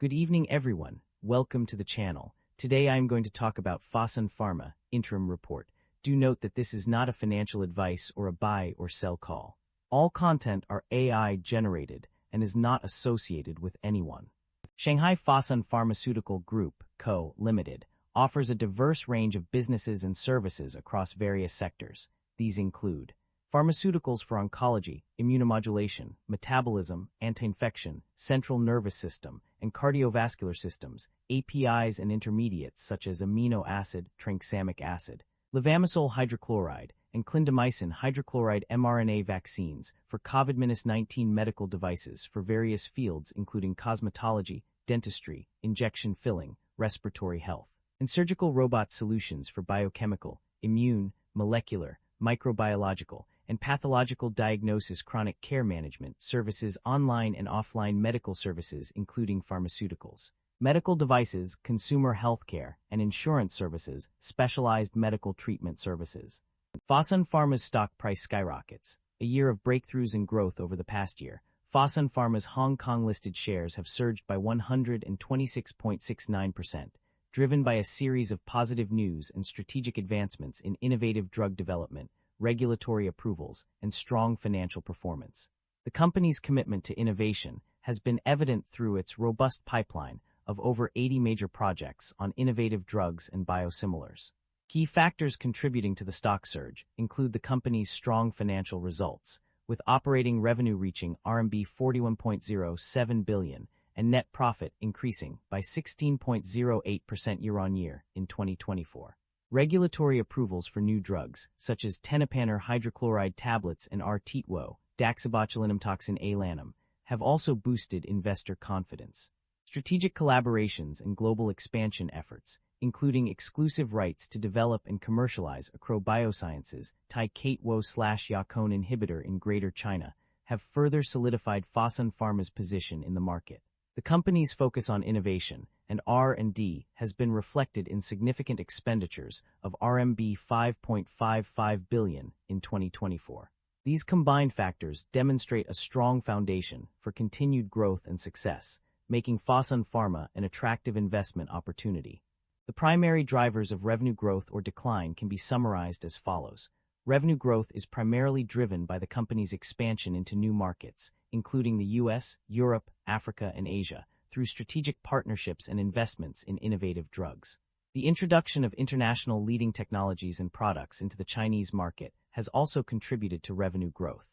Good evening, everyone. Welcome to the channel. Today I am going to talk about Fosun Pharma interim report. Do note that this is not a financial advice or a buy or sell call. All content are AI generated and is not associated with anyone. Shanghai Fosun Pharmaceutical Group Co. Limited offers a diverse range of businesses and services across various sectors. These include pharmaceuticals for oncology, immunomodulation, metabolism, anti-infection, central nervous system, and cardiovascular systems, APIs and intermediates such as amino acid, tranexamic acid, levamisole hydrochloride, and clindamycin hydrochloride mRNA vaccines for COVID-19 medical devices for various fields including cosmetology, dentistry, injection filling, respiratory health, and surgical robot solutions for biochemical, immune, molecular, microbiological, and pathological diagnosis, chronic care management services, online and offline medical services including pharmaceuticals, medical devices, consumer healthcare, and insurance services, specialized medical treatment services. Fosun Pharma's stock price skyrockets. A year of breakthroughs and growth over the past year, Fosun Pharma's Hong Kong-listed shares have surged by 126.69%, driven by a series of positive news and strategic advancements in innovative drug development, regulatory approvals, and strong financial performance. The company's commitment to innovation has been evident through its robust pipeline of over 80 major projects on innovative drugs and biosimilars. Key factors contributing to the stock surge include the company's strong financial results, with operating revenue reaching RMB 41.07 billion and net profit increasing by 16.08% year-on-year in 2024. Regulatory approvals for new drugs, such as tenapanor hydrochloride tablets and R-Titwo, daxibotulinumtoxin A-lanum, have also boosted investor confidence. Strategic collaborations and global expansion efforts, including exclusive rights to develop and commercialize Acro Biosciences' Tai-Kate-Wo/Yakone inhibitor in Greater China, have further solidified Fosun Pharma's position in the market. The company's focus on innovation and R&D has been reflected in significant expenditures of RMB 5.55 billion in 2024. These combined factors demonstrate a strong foundation for continued growth and success, making Fosun Pharma an attractive investment opportunity. The primary drivers of revenue growth or decline can be summarized as follows. Revenue growth is primarily driven by the company's expansion into new markets, including the US, Europe, Africa, and Asia, through strategic partnerships and investments in innovative drugs. The introduction of international leading technologies and products into the Chinese market has also contributed to revenue growth.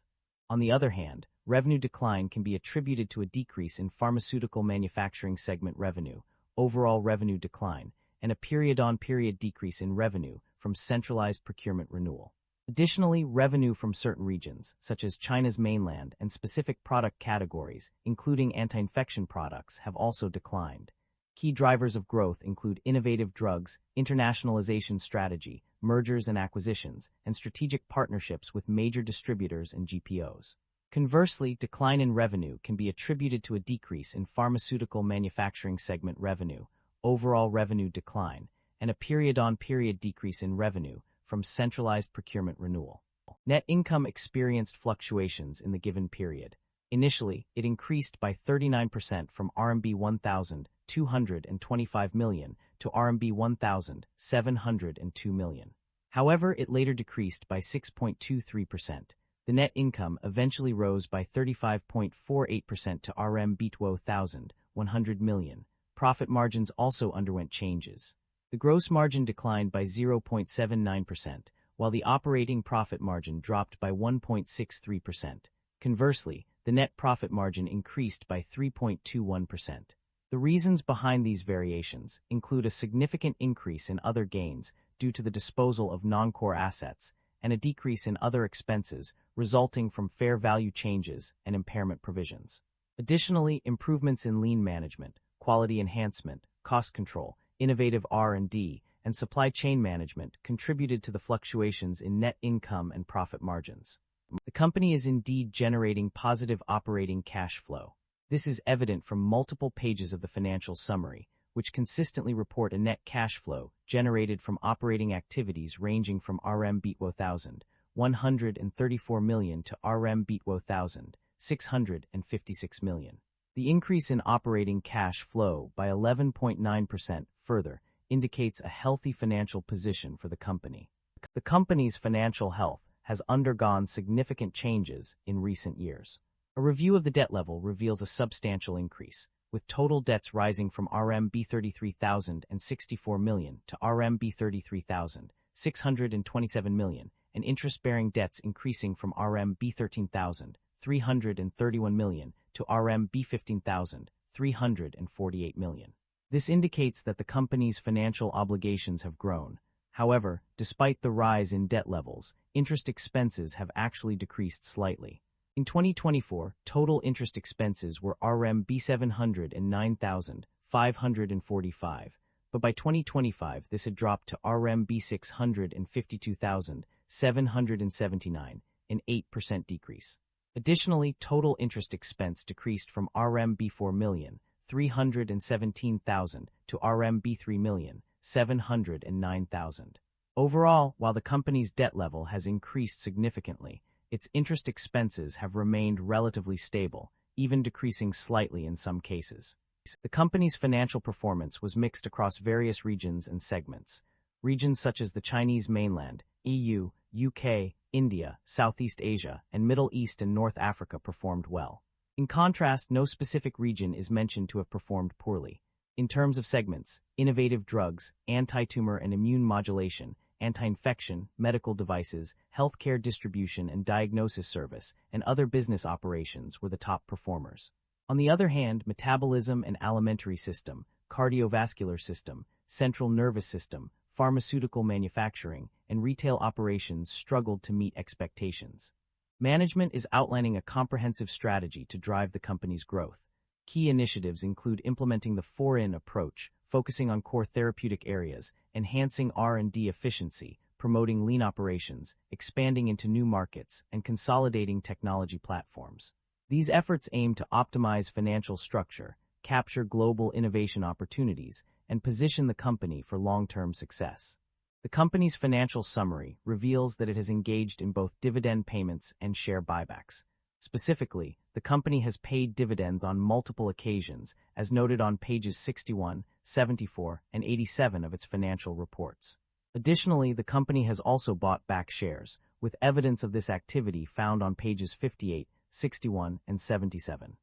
On the other hand, revenue decline can be attributed to a decrease in pharmaceutical manufacturing segment revenue, overall revenue decline, and a period-on-period decrease in revenue from centralized procurement renewal. Additionally, revenue from certain regions, such as China's mainland and specific product categories, including anti-infection products, have also declined. Key drivers of growth include innovative drugs, internationalization strategy, mergers and acquisitions, and strategic partnerships with major distributors and GPOs. Conversely, decline in revenue can be attributed to a decrease in pharmaceutical manufacturing segment revenue, overall revenue decline, and a period-on-period decrease in revenue from centralized procurement renewal. Net income experienced fluctuations in the given period. Initially, it increased by 39% from RMB 1,225 million to RMB 1,702 million. However, it later decreased by 6.23%. The net income eventually rose by 35.48% to RMB 1,100 million. Profit margins also underwent changes. The gross margin declined by 0.79%, while the operating profit margin dropped by 1.63%. Conversely, the net profit margin increased by 3.21%. The reasons behind these variations include a significant increase in other gains due to the disposal of non-core assets and a decrease in other expenses resulting from fair value changes and impairment provisions. Additionally, improvements in lean management, quality enhancement, cost control, innovative R&D, and supply chain management contributed to the fluctuations in net income and profit margins. The company is indeed generating positive operating cash flow. This is evident from multiple pages of the financial summary, which consistently report a net cash flow generated from operating activities ranging from RMB 1,134 million to RMB 1,656 million. The increase in operating cash flow by 11.9% further indicates a healthy financial position for the company. The company's financial health has undergone significant changes in recent years. A review of the debt level reveals a substantial increase, with total debts rising from RMB 33,064 million to RMB 33,627 million, and interest-bearing debts increasing from RMB 13,331 million to RMB 15,348 million. This indicates that the company's financial obligations have grown. However, despite the rise in debt levels, interest expenses have actually decreased slightly. In 2024, total interest expenses were RMB 709,545, but by 2025 this had dropped to RMB 652,779, an 8% decrease. Additionally, total interest expense decreased from RMB 4,317,000 to RMB 3,709,000. Overall, while the company's debt level has increased significantly, its interest expenses have remained relatively stable, even decreasing slightly in some cases. The company's financial performance was mixed across various regions and segments. Regions such as the Chinese mainland, EU, UK, India, Southeast Asia, and Middle East and North Africa performed well. In contrast, no specific region is mentioned to have performed poorly. In terms of segments, innovative drugs, anti-tumor and immune modulation, anti-infection, medical devices, healthcare distribution and diagnosis service, and other business operations were the top performers. On the other hand, metabolism and alimentary system, cardiovascular system, central nervous system, pharmaceutical manufacturing, and retail operations struggled to meet expectations. Management is outlining a comprehensive strategy to drive the company's growth. Key initiatives include implementing the 4-in approach, focusing on core therapeutic areas, enhancing R&D efficiency, promoting lean operations, expanding into new markets, and consolidating technology platforms. These efforts aim to optimize financial structure, capture global innovation opportunities, and position the company for long-term success. The company's financial summary reveals that it has engaged in both dividend payments and share buybacks. Specifically, the company has paid dividends on multiple occasions, as noted on pages 61, 74, and 87 of its financial reports. Additionally, the company has also bought back shares, with evidence of this activity found on pages 58, 61, and 77.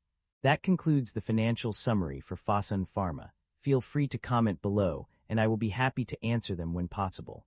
That concludes the financial summary for Fosun Pharma. Feel free to comment below, and I will be happy to answer them when possible.